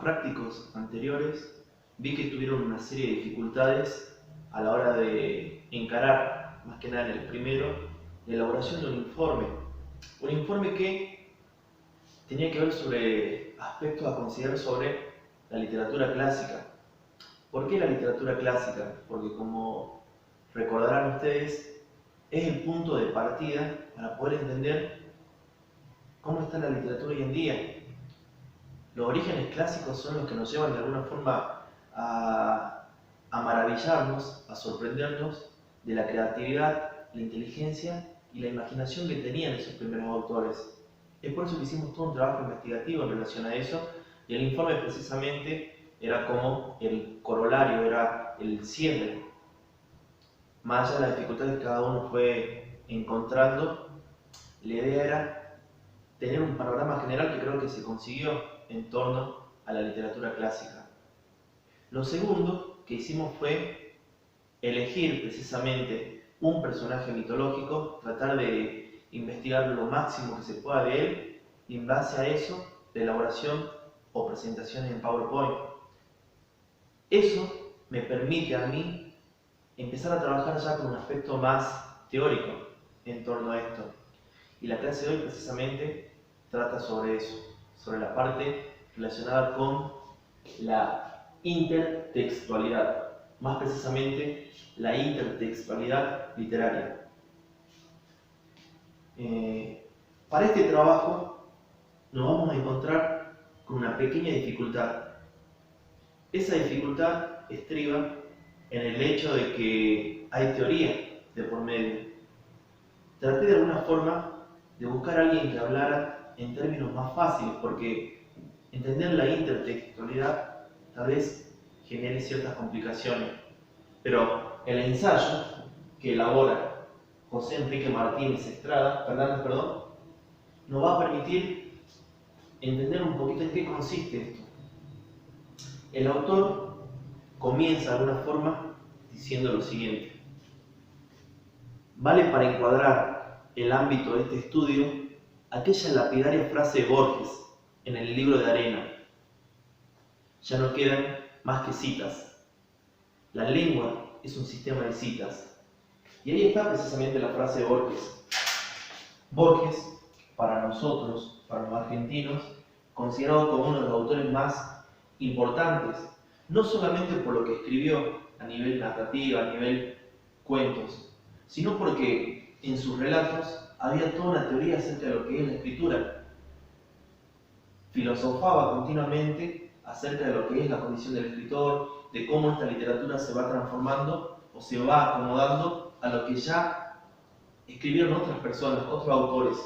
prácticos anteriores vi que tuvieron una serie de dificultades a la hora de encarar, más que nada en el primero, la elaboración de un informe. Un informe que tenía que ver sobre aspectos a considerar sobre la literatura clásica. ¿Por qué la literatura clásica? Porque, como recordarán ustedes, es el punto de partida para poder entender cómo está la literatura hoy en día. Los orígenes clásicos son los que nos llevan de alguna forma a maravillarnos, a sorprendernos de la creatividad, la inteligencia y la imaginación que tenían esos primeros autores. Es por eso que hicimos todo un trabajo investigativo en relación a eso, y el informe precisamente era como el corolario, era el cierre. Más allá de las dificultades que cada uno fue encontrando, la idea era tener un panorama general que creo que se consiguió en torno a la literatura clásica. Lo segundo que hicimos fue elegir precisamente un personaje mitológico, tratar de investigar lo máximo que se pueda de él, y en base a eso, la elaboración o presentaciones en PowerPoint. Eso me permite a mí empezar a trabajar ya con un aspecto más teórico en torno a esto. Y la clase de hoy precisamente trata sobre eso, sobre la parte relacionada con la intertextualidad, más precisamente la intertextualidad literaria. Para este trabajo nos vamos a encontrar con una pequeña dificultad. Esa dificultad estriba en el hecho de que hay teoría de por medio. Traté de alguna forma de buscar a alguien que hablara en términos más fáciles, porque entender la intertextualidad tal vez genere ciertas complicaciones. Pero el ensayo que elabora José Enrique Martínez Fernández, nos va a permitir entender un poquito en qué consiste esto. El autor comienza de alguna forma diciendo lo siguiente: vale para encuadrar el ámbito de este estudio aquella lapidaria frase de Borges en el libro de arena: ya no quedan más que citas. La lengua es un sistema de citas. Y ahí está precisamente la frase de Borges. Borges, para nosotros, para los argentinos, considerado como uno de los autores más importantes, no solamente por lo que escribió a nivel narrativa, a nivel cuentos, sino porque en sus relatos había toda una teoría acerca de lo que es la escritura. Filosofaba continuamente acerca de lo que es la condición del escritor, de cómo esta literatura se va transformando o se va acomodando a lo que ya escribieron otras personas, otros autores.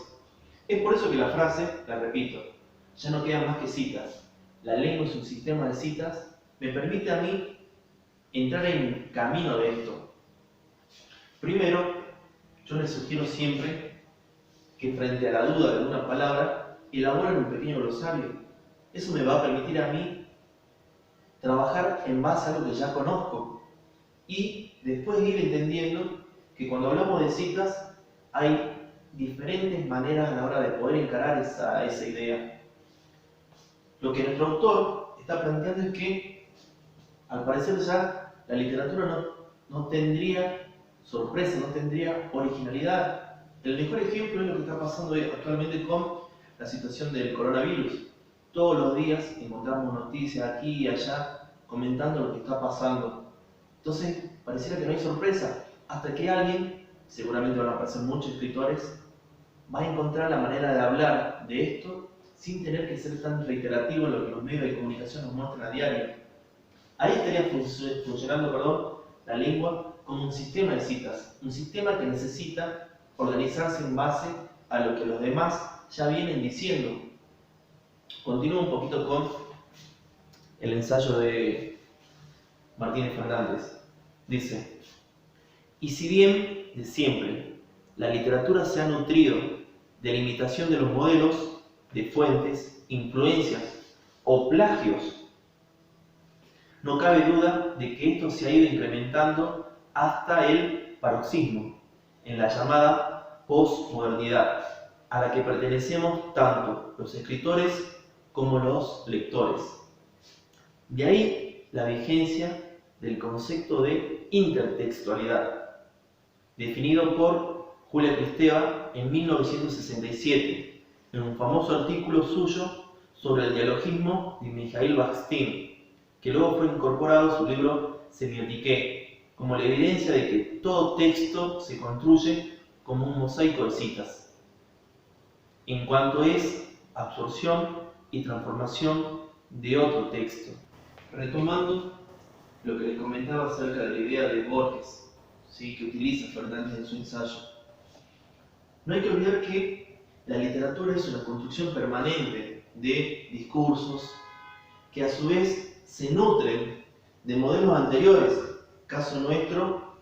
Es por eso que la frase, la repito, ya no quedan más que citas. La lengua es un sistema de citas, me permite a mí entrar en camino de esto. Primero, yo les sugiero siempre que frente a la duda de alguna palabra, elaboren un pequeño glosario. Eso me va a permitir a mí trabajar en base a lo que ya conozco y después ir entendiendo que cuando hablamos de citas hay diferentes maneras a la hora de poder encarar esa idea. Lo que nuestro autor está planteando es que, al parecer, ya la literatura no tendría sorpresa, no tendría originalidad. El mejor ejemplo es lo que está pasando actualmente con la situación del coronavirus. Todos los días encontramos noticias aquí y allá comentando lo que está pasando. Entonces, pareciera que no hay sorpresa, hasta que alguien, seguramente van a aparecer muchos escritores, va a encontrar la manera de hablar de esto sin tener que ser tan reiterativo en lo que los medios de comunicación nos muestran a diario. Ahí estaría funcionando la lengua como un sistema de citas, un sistema que necesita organizarse en base a lo que los demás ya vienen diciendo. Continúo un poquito con el ensayo de Martínez Fernández. Dice: y si bien de siempre la literatura se ha nutrido de la imitación de los modelos, de fuentes, influencias o plagios, no cabe duda de que esto se ha ido incrementando hasta el paroxismo, en la llamada posmodernidad, a la que pertenecemos tanto los escritores como los lectores. De ahí la vigencia del concepto de intertextualidad, definido por Julia Kristeva en 1967, en un famoso artículo suyo sobre el dialogismo de Mikhail Bakhtin, que luego fue incorporado a su libro Semiotique, como la evidencia de que todo texto se construye como un mosaico de citas, en cuanto es absorción y transformación de otro texto. Retomando lo que les comentaba acerca de la idea de Borges, ¿sí?, que utiliza Fernández en su ensayo, no hay que olvidar que la literatura es una construcción permanente de discursos que a su vez se nutren de modelos anteriores, caso nuestro,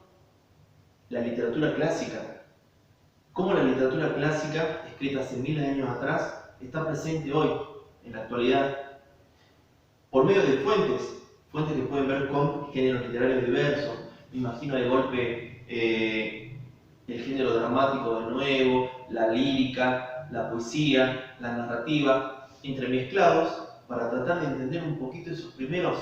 la literatura clásica. Cómo la literatura clásica, escrita hace miles de años atrás, está presente hoy, en la actualidad, por medio de fuentes que pueden ver con géneros literarios diversos. Me imagino de golpe el género dramático de nuevo, la lírica, la poesía, la narrativa, entremezclados para tratar de entender un poquito esos primeros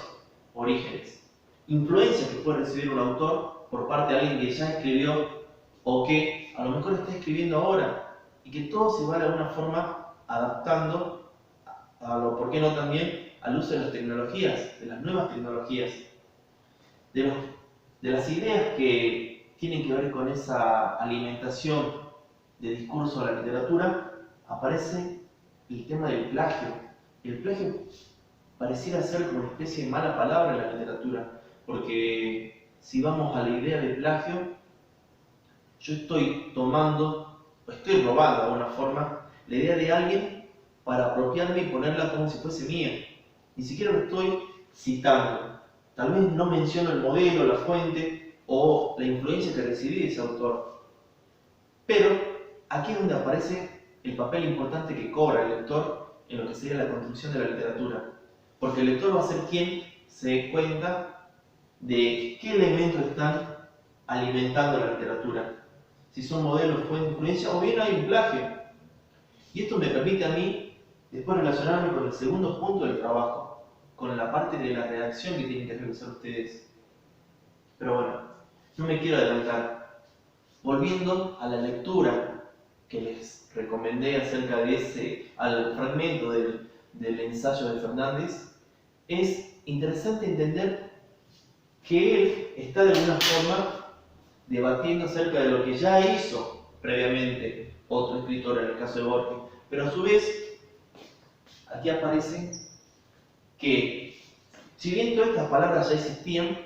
orígenes. Influencias que puede recibir un autor por parte de alguien que ya escribió o que a lo mejor está escribiendo ahora, y que todo se va de alguna forma adaptando a lo, ¿por qué no también?, al uso de las tecnologías, de las nuevas tecnologías, de las ideas que tienen que ver con esa alimentación de discurso a la literatura. Aparece el tema del plagio. El plagio pareciera ser como una especie de mala palabra en la literatura, porque si vamos a la idea de plagio, yo estoy tomando, o estoy robando de alguna forma, la idea de alguien para apropiarme y ponerla como si fuese mía. Ni siquiera lo estoy citando. Tal vez no menciono el modelo, la fuente o la influencia que recibí de ese autor. Pero aquí es donde aparece el papel importante que cobra el lector en lo que sería la construcción de la literatura. Porque el lector va a ser quien se dé cuenta de qué elementos están alimentando la literatura. Si son modelos, fuentes de influencia o bien hay un plagio. Y esto me permite a mí después relacionarme con el segundo punto del trabajo, con la parte de la redacción que tienen que realizar ustedes. Pero bueno, no me quiero adelantar. Volviendo a la lectura que les recomendé acerca de al fragmento del ensayo de Fernández, es interesante entender que él está de alguna forma debatiendo acerca de lo que ya hizo previamente otro escritor, en el caso de Borges, pero a su vez aquí aparece que, si bien todas estas palabras ya existían,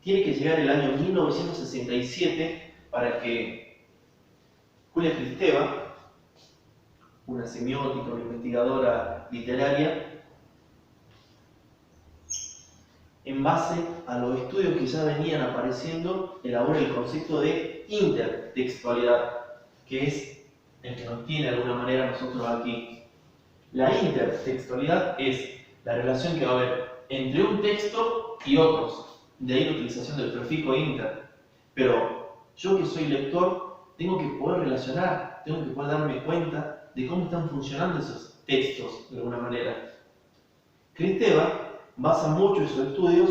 tiene que llegar el año 1967 para que Julia Kristeva, una semiótica, una investigadora literaria, en base a los estudios que ya venían apareciendo, elabora el concepto de intertextualidad, que es el que nos tiene de alguna manera nosotros aquí. La intertextualidad es la relación que va a haber entre un texto y otros, de ahí la utilización del prefijo inter. Pero yo, que soy lector, tengo que poder relacionar, tengo que poder darme cuenta de cómo están funcionando esos textos de alguna manera. Kristeva basa mucho sus estudios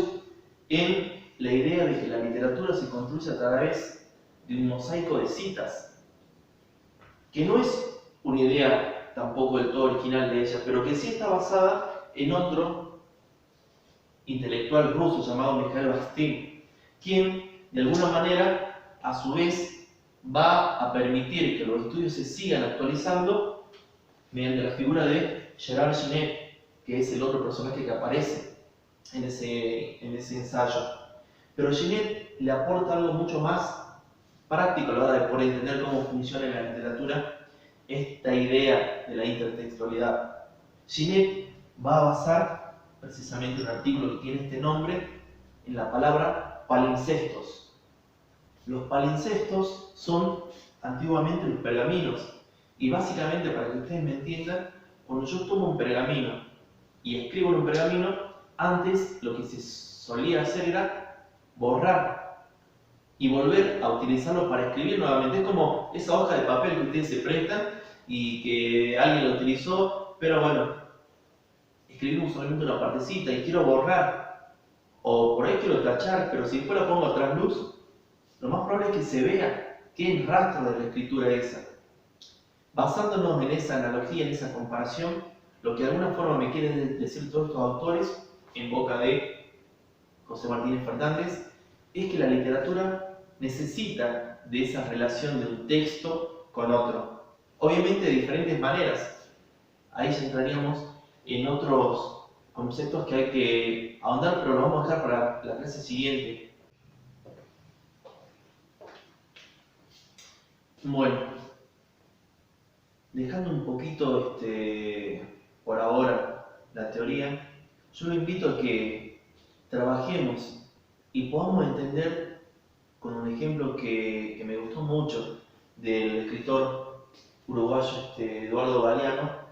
en la idea de que la literatura se construye a través de un mosaico de citas, que no es una idea tampoco del todo original de ella, pero que sí está basada en otro intelectual ruso llamado Mikhail Bakhtin, quien de alguna manera a su vez va a permitir que los estudios se sigan actualizando mediante la figura de Gerard Genette, que es el otro personaje que aparece en ese ensayo. Pero Genette le aporta algo mucho más práctico a la hora de poder entender cómo funciona en la literatura esta idea de la intertextualidad. Genette va a basar precisamente un artículo que tiene este nombre en la palabra palimpsestos. Los palimpsestos son antiguamente los pergaminos, y básicamente, para que ustedes me entiendan, cuando yo tomo un pergamino y escribo en un pergamino, antes lo que se solía hacer era borrar y volver a utilizarlo para escribir nuevamente. Es como esa hoja de papel que ustedes se prestan y que alguien lo utilizó, pero bueno, escribimos solamente una partecita y quiero borrar o por ahí quiero tachar, pero si después la pongo a trasluz, lo más probable es que se vea, quede el rastro de la escritura esa. Basándonos en esa analogía, en esa comparación, lo que de alguna forma me quieren decir todos estos autores, en boca de José Martínez Fernández, es que la literatura necesita de esa relación de un texto con otro. Obviamente de diferentes maneras. Ahí ya entraríamos en otros conceptos que hay que ahondar, pero lo vamos a dejar para la clase siguiente. Bueno, dejando un poquito por ahora la teoría, yo lo invito a que trabajemos y podamos entender con un ejemplo que me gustó mucho del escritor uruguayo Eduardo Galeano,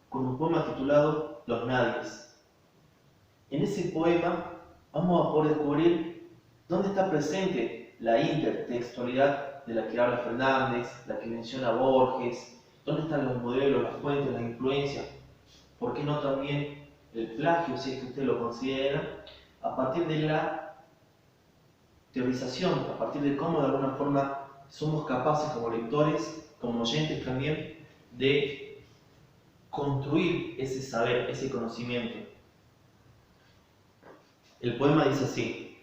con un poema titulado Los Nadies. En ese poema vamos a poder descubrir dónde está presente la intertextualidad de la que habla Fernández, la que menciona Borges, dónde están los modelos, las fuentes, las influencias, por qué no también el plagio, si es que usted lo considera, a partir de la teorización, a partir de cómo de alguna forma somos capaces como lectores, como oyentes también, de construir ese saber, ese conocimiento. El poema dice así: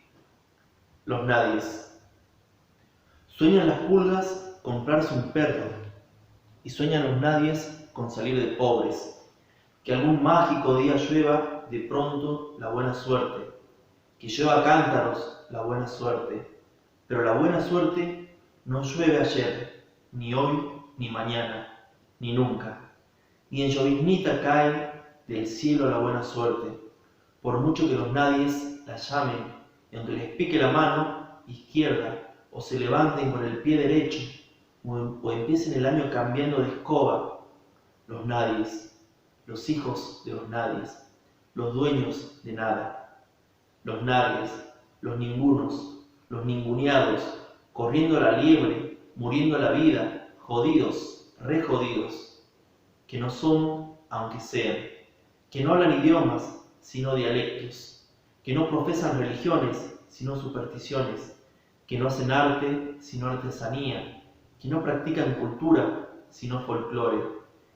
Los nadies. Sueñan las pulgas comprarse un perro, y sueñan los nadies con salir de pobres, que algún mágico día llueva de pronto la buena suerte, que llueva cántaros la buena suerte, pero la buena suerte no llueve ayer, ni hoy, ni mañana, ni nunca, y en lloviznita cae del cielo la buena suerte, por mucho que los nadies la llamen, y aunque les pique la mano izquierda, o se levanten con el pie derecho, o empiecen el año cambiando de escoba, los nadies, los hijos de los nadies, los dueños de nada, los nadies, los ningunos, los ninguneados, corriendo a la liebre, muriendo a la vida, jodidos, re jodidos, que no son, aunque sean, que no hablan idiomas, sino dialectos, que no profesan religiones, sino supersticiones, que no hacen arte, sino artesanía, que no practican cultura, sino folclore,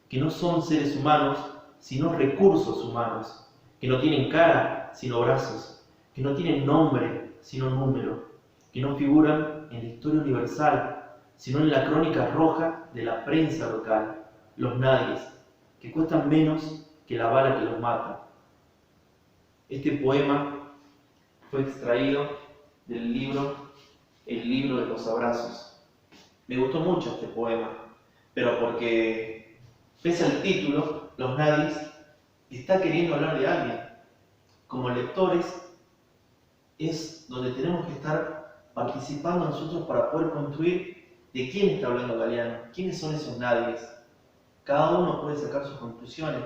que no son seres humanos, sino recursos humanos, que no tienen cara, sino brazos, que no tienen nombre, sino número, que no figuran en la historia universal, sino en la crónica roja de la prensa local, los nadies, que cuestan menos que la bala que los mata. Este poema fue extraído del libro El libro de los abrazos. Me gustó mucho este poema, pero porque, pese al título, Los Nadies, está queriendo hablar de alguien. Como lectores, es donde tenemos que estar participando nosotros para poder construir de quién está hablando Galeano, quiénes son esos nadies. Cada uno puede sacar sus conclusiones,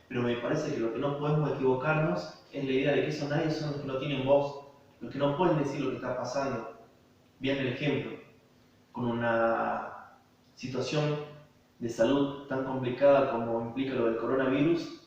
pero me parece que lo que no podemos equivocarnos es la idea de que esos nadies son los que no tienen voz, los que no pueden decir lo que está pasando. Bien el ejemplo, con una situación de salud tan complicada como implica lo del coronavirus,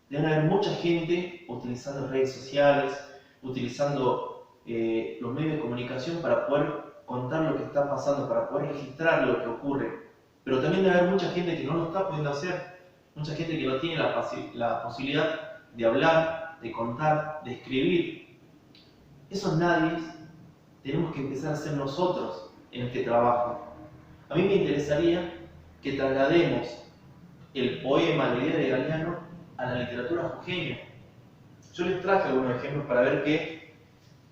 deben haber mucha gente utilizando redes sociales, utilizando los medios de comunicación para poder contar lo que está pasando, para poder registrar lo que ocurre. Pero también debe haber mucha gente que no lo está pudiendo hacer, mucha gente que no tiene la posibilidad de hablar, de contar, de escribir. Esos nadies tenemos que empezar a ser nosotros en este trabajo. A mí me interesaría que traslademos el poema, la idea de Galeano, a la literatura jujeña. Yo les traje algunos ejemplos para ver que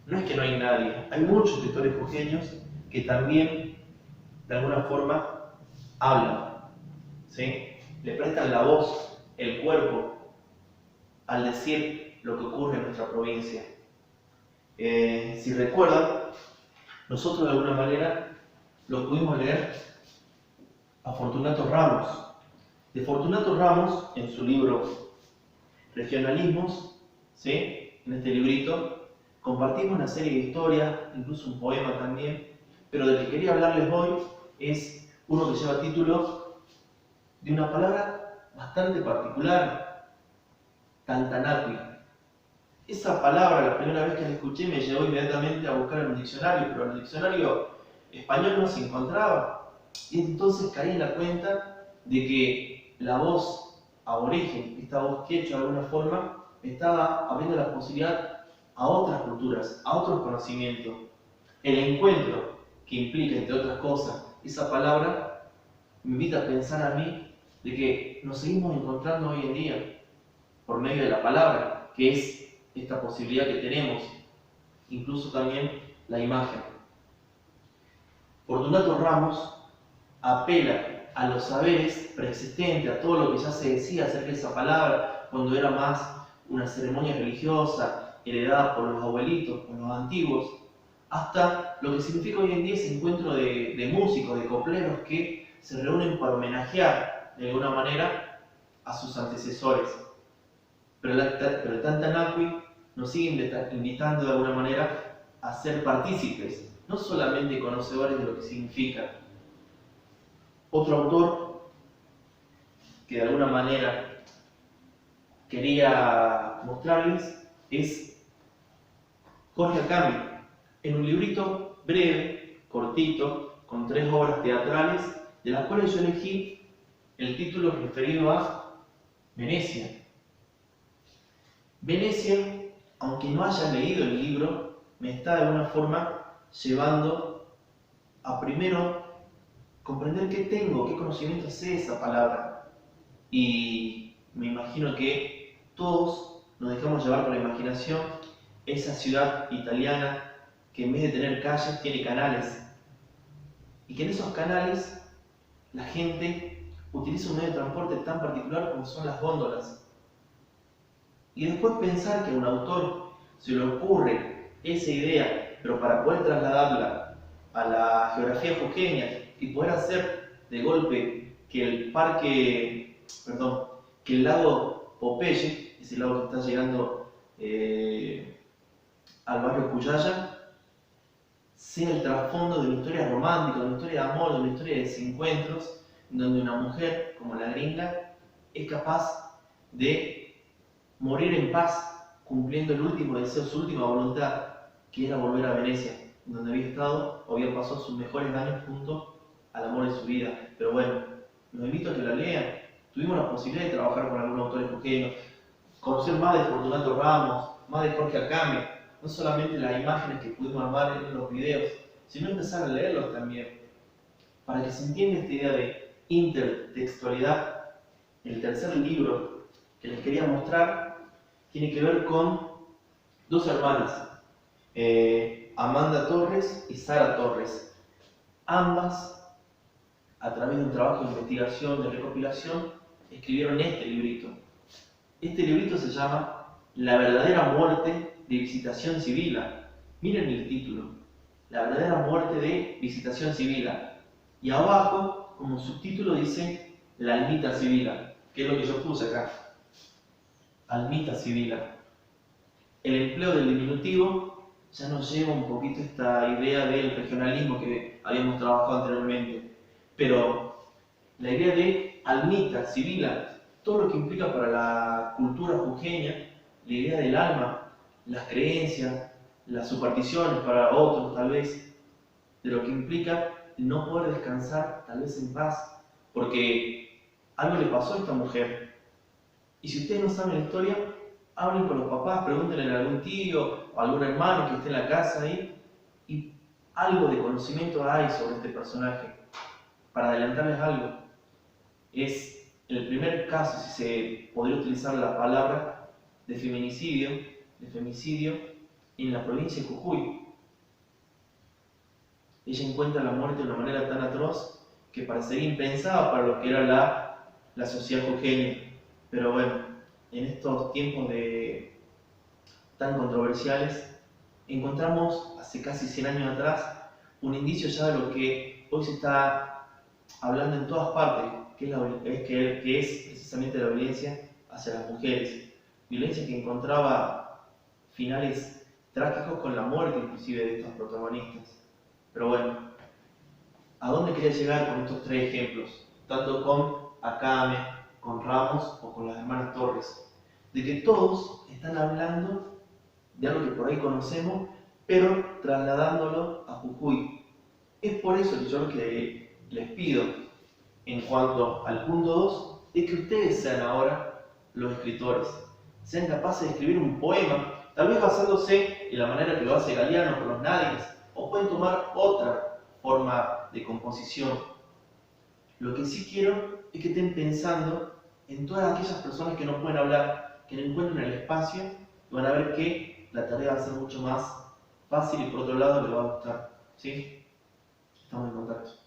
no es que no hay nadie, hay muchos escritores jujeños que también, de alguna forma, hablan, ¿sí? Le prestan la voz, el cuerpo, al decir lo que ocurre en nuestra provincia. Si recuerdan, nosotros de alguna manera lo pudimos leer a Fortunato Ramos. De Fortunato Ramos, en su libro Regionalismos, ¿sí? En este librito, compartimos una serie de historias, incluso un poema también, pero del que quería hablarles hoy es uno que lleva título de una palabra bastante particular, Tantanatui. Esa palabra, la primera vez que la escuché, me llevó inmediatamente a buscar en un diccionario, pero en el diccionario español no se encontraba. Y entonces caí en la cuenta de que la voz aborigen, esta voz quechua de alguna forma, estaba abriendo la posibilidad a otras culturas, a otros conocimientos. El encuentro que implica, entre otras cosas, esa palabra, me invita a pensar a mí de que nos seguimos encontrando hoy en día por medio de la palabra, que es esta posibilidad que tenemos, incluso también la imagen. Fortunato Ramos apela a los saberes preexistentes, a todo lo que ya se decía acerca de esa palabra, cuando era más una ceremonia religiosa heredada por los abuelitos, por los antiguos, hasta lo que significa hoy en día ese encuentro de músicos, de copleros que se reúnen para homenajear de alguna manera a sus antecesores. Pero el Tantanaqui nos sigue invitando de alguna manera a ser partícipes, no solamente conocedores de lo que significa. Otro autor que de alguna manera quería mostrarles es Jorge Akami, en un librito breve, cortito, con 3 obras teatrales, de las cuales yo elegí el título referido a Venecia. Venecia, aunque no haya leído el libro, me está de alguna forma llevando a primero comprender qué tengo, qué conocimiento sé de esa palabra. Y me imagino que todos nos dejamos llevar por la imaginación esa ciudad italiana que en vez de tener calles tiene canales. Y que en esos canales la gente utiliza un medio de transporte tan particular como son las góndolas. Y después pensar que a un autor se le ocurre esa idea, pero para poder trasladarla a la geografía jujeña y poder hacer de golpe que que el lago Popeye, ese lago que está llegando al barrio Cuyaya, sea el trasfondo de una historia romántica, de una historia de amor, de una historia de desencuentros, donde una mujer, como la gringa, es capaz de morir en paz, cumpliendo el último deseo, su última voluntad, que era volver a Venecia, donde había estado o había pasado sus mejores años junto al amor de su vida. Pero bueno, los invito a que la lean. Tuvimos la posibilidad de trabajar con algunos autores jujeños, conocer más de Fortunato Ramos, más de Jorge Akami, no solamente las imágenes que pudimos armar en los videos, sino empezar a leerlos también, para que se entienda esta idea de intertextualidad. El tercer libro que les quería mostrar tiene que ver con 2 hermanas, Amanda Torres y Sara Torres. Ambas, a través de un trabajo de investigación, de recopilación, escribieron este librito. Este librito se llama La verdadera muerte de Visitación Sibila. Miren el título, La verdadera muerte de Visitación Sibila. Y abajo, como subtítulo, dice La almita Sibila, que es lo que yo puse acá. Almita Sibila. El empleo del diminutivo ya nos lleva un poquito esta idea del regionalismo que habíamos trabajado anteriormente. Pero la idea de almita, sibila, todo lo que implica para la cultura jujeña, la idea del alma, las creencias, las supersticiones para otros tal vez, de lo que implica no poder descansar tal vez en paz, porque algo le pasó a esta mujer. Y si ustedes no saben la historia, hablen con los papás, pregúntenle a algún tío o algún hermano que esté en la casa ahí, y algo de conocimiento hay sobre este personaje. Para adelantarles algo, es el primer caso, si se podría utilizar la palabra, de femicidio en la provincia de Jujuy. Ella encuentra la muerte de una manera tan atroz que parecería impensada para lo que era la sociedad jujeña. Pero bueno, en estos tiempos tan controversiales, encontramos hace casi 100 años atrás un indicio ya de lo que hoy se está hablando en todas partes, que es precisamente la violencia hacia las mujeres. Violencia que encontraba finales trágicos con la muerte inclusive de estos protagonistas. Pero bueno, ¿a dónde quería llegar con estos 3 ejemplos? Tanto con Akame, con Ramos o con las hermanas Torres. De que todos están hablando de algo que por ahí conocemos, pero trasladándolo a Jujuy. Es por eso que yo lo que les pido en cuanto al punto 2 es que ustedes sean ahora los escritores, sean capaces de escribir un poema, tal vez basándose en la manera que lo hace Galeano con los Nadies, o pueden tomar otra forma de composición. Lo que sí quiero es que estén pensando en todas aquellas personas que no pueden hablar, que no encuentran el espacio, y van a ver que la tarea va a ser mucho más fácil y por otro lado les va a gustar. ¿Sí? Estamos en contacto.